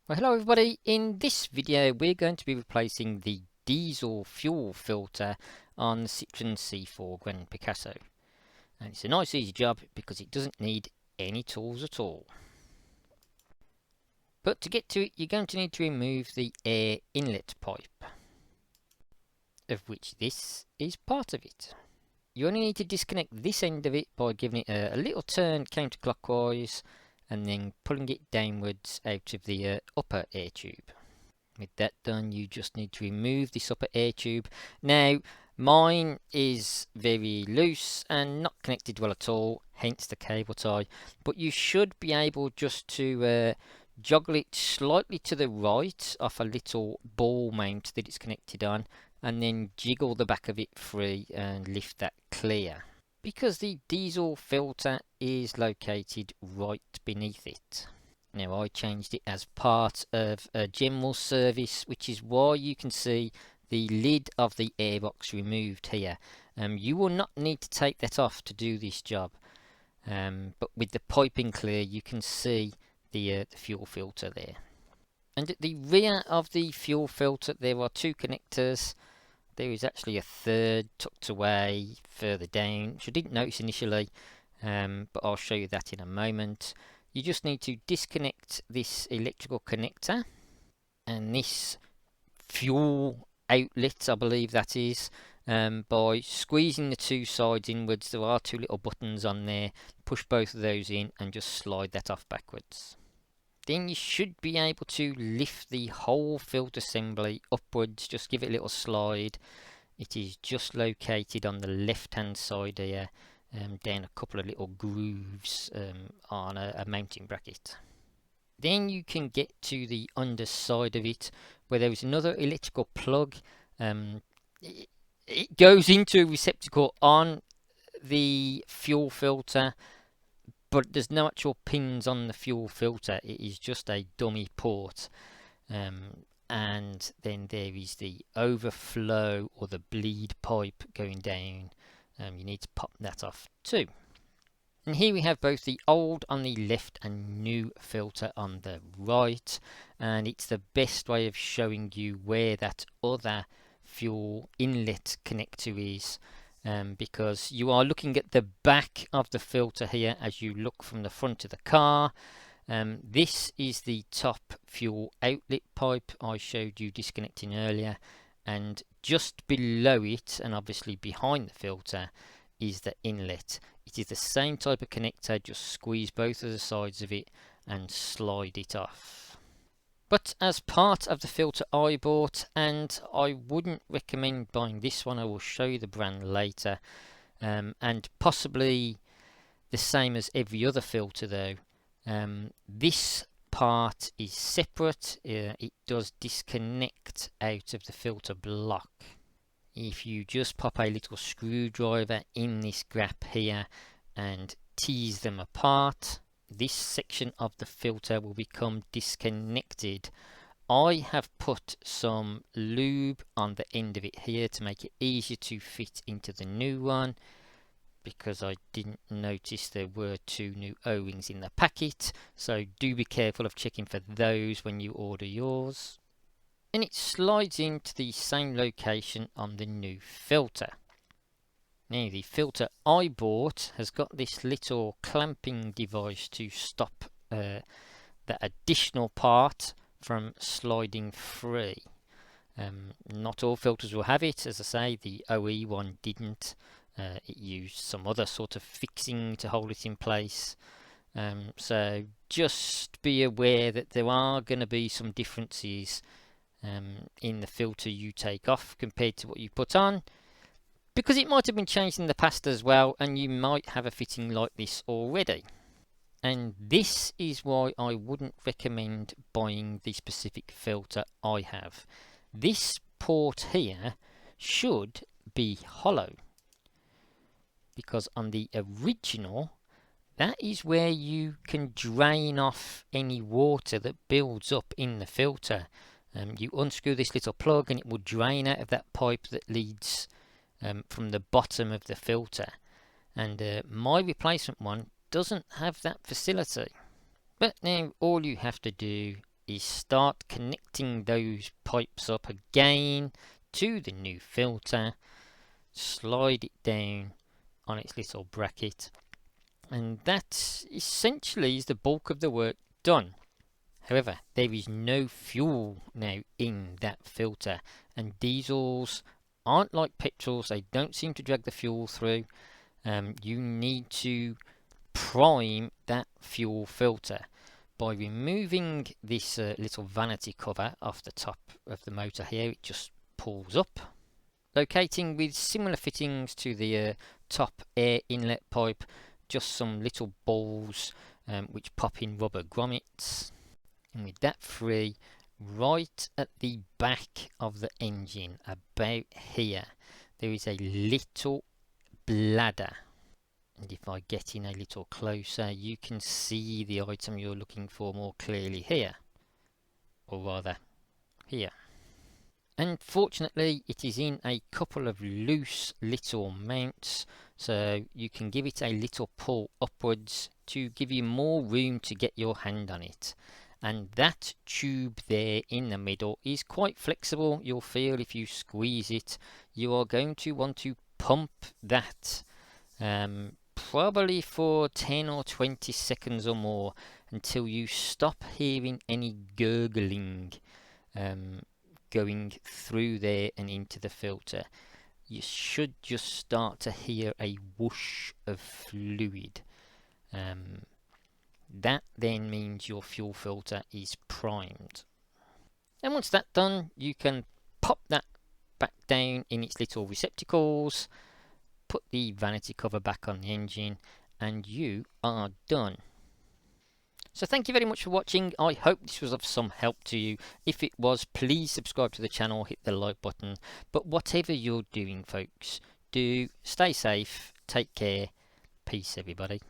Well, hello everybody. In this video we're going to be replacing the diesel fuel filter on the Citroen C4 Grand Picasso, and it's a nice easy job because it doesn't need any tools at all. But to get to it, you're going to need to remove the air inlet pipe, of which this is part of it. You only need to disconnect this end of it by giving it a little turn counterclockwise and then pulling it downwards out of the upper air tube. With that done, you just need to remove this upper air tube. Now, mine is very loose and not connected well at all, hence the cable tie. But you should be able just to joggle it slightly to the right off a little ball mount that it's connected on, and then jiggle the back of it free and lift that clear. Because the diesel filter is located right beneath it. Now, I changed it as part of a general service, which is why you can see the lid of the airbox removed here. You will not need to take that off to do this job, but with the piping clear you can see the fuel filter there. And at the rear of the fuel filter there are two connectors. There is actually a third tucked away further down, which I didn't notice initially, but I'll show you that in a moment. You just need to disconnect this electrical connector and this fuel outlet, I believe that is, by squeezing the two sides inwards. There are two little buttons on there. Push both of those in and just slide that off backwards. Then you should be able to lift the whole filter assembly upwards. Just give it a little slide. It is just located on the left hand side here, down a couple of little grooves on a mounting bracket. Then you can get to the underside of it where there is another electrical plug. It goes into a receptacle on the fuel filter, but there's no actual pins on the fuel filter. It is just a dummy port. And then there is the overflow or the bleed pipe going down. You need to pop that off too. And here we have both the old on the left and new filter on the right, and it's the best way of showing you where that other fuel inlet connector is, because you are looking at the back of the filter here as you look from the front of the car. This is the top fuel outlet pipe I showed you disconnecting earlier, and just below it, and obviously behind the filter, is the inlet. It is the same type of connector, just squeeze both of the sides of it and slide it off. But as part of the filter I bought, and I wouldn't recommend buying this one, I will show you the brand later, and possibly the same as every other filter though. This part is separate. It does disconnect out of the filter block. If you just pop a little screwdriver in this gap here and tease them apart, this section of the filter will become disconnected. I have put some lube on the end of it here to make it easier to fit into the new one, because I didn't notice there were two new O-rings in the packet, so do be careful of checking for those when you order yours. And it slides into the same location on the new filter. Now, the filter I bought has got this little clamping device to stop that additional part from sliding free. Not all filters will have it. As I say, the OE one didn't. It used some other sort of fixing to hold it in place. So just be aware that there are going to be some differences in the filter you take off compared to what you put on, because it might have been changed in the past as well, and you might have a fitting like this already. And this is why I wouldn't recommend buying the specific filter I have. This port here should be hollow, because on the original, that is where you can drain off any water that builds up in the filter. You unscrew this little plug and it will drain out of that pipe that leads from the bottom of the filter. And my replacement one doesn't have that facility. But now all you have to do is start connecting those pipes up again to the new filter, slide it down on its little bracket, and that essentially is the bulk of the work done. However, there is no fuel now in that filter, and diesels aren't like petrols, they don't seem to drag the fuel through. You need to prime that fuel filter by removing this little vanity cover off the top of the motor here. It just pulls up, locating with similar fittings to the top air inlet pipe, just some little balls which pop in rubber grommets. And with that free, right at the back of the engine, about here, there is a little bladder. And if I get in a little closer, you can see the item you're looking for more clearly here, or rather here. Unfortunately, it is in a couple of loose little mounts, so you can give it a little pull upwards to give you more room to get your hand on it. And that tube there in the middle is quite flexible. You'll feel if you squeeze it, you are going to want to pump that probably for 10 or 20 seconds or more until you stop hearing any gurgling going through there and into the filter. You should just start to hear a whoosh of fluid. That then means your fuel filter is primed. And once that's done, you can pop that back down in its little receptacles, put the vanity cover back on the engine, and you are done. So thank you very much for watching. I hope this was of some help to you. If it was, please subscribe to the channel, hit the like button. But whatever you're doing, folks, do stay safe, take care, peace everybody.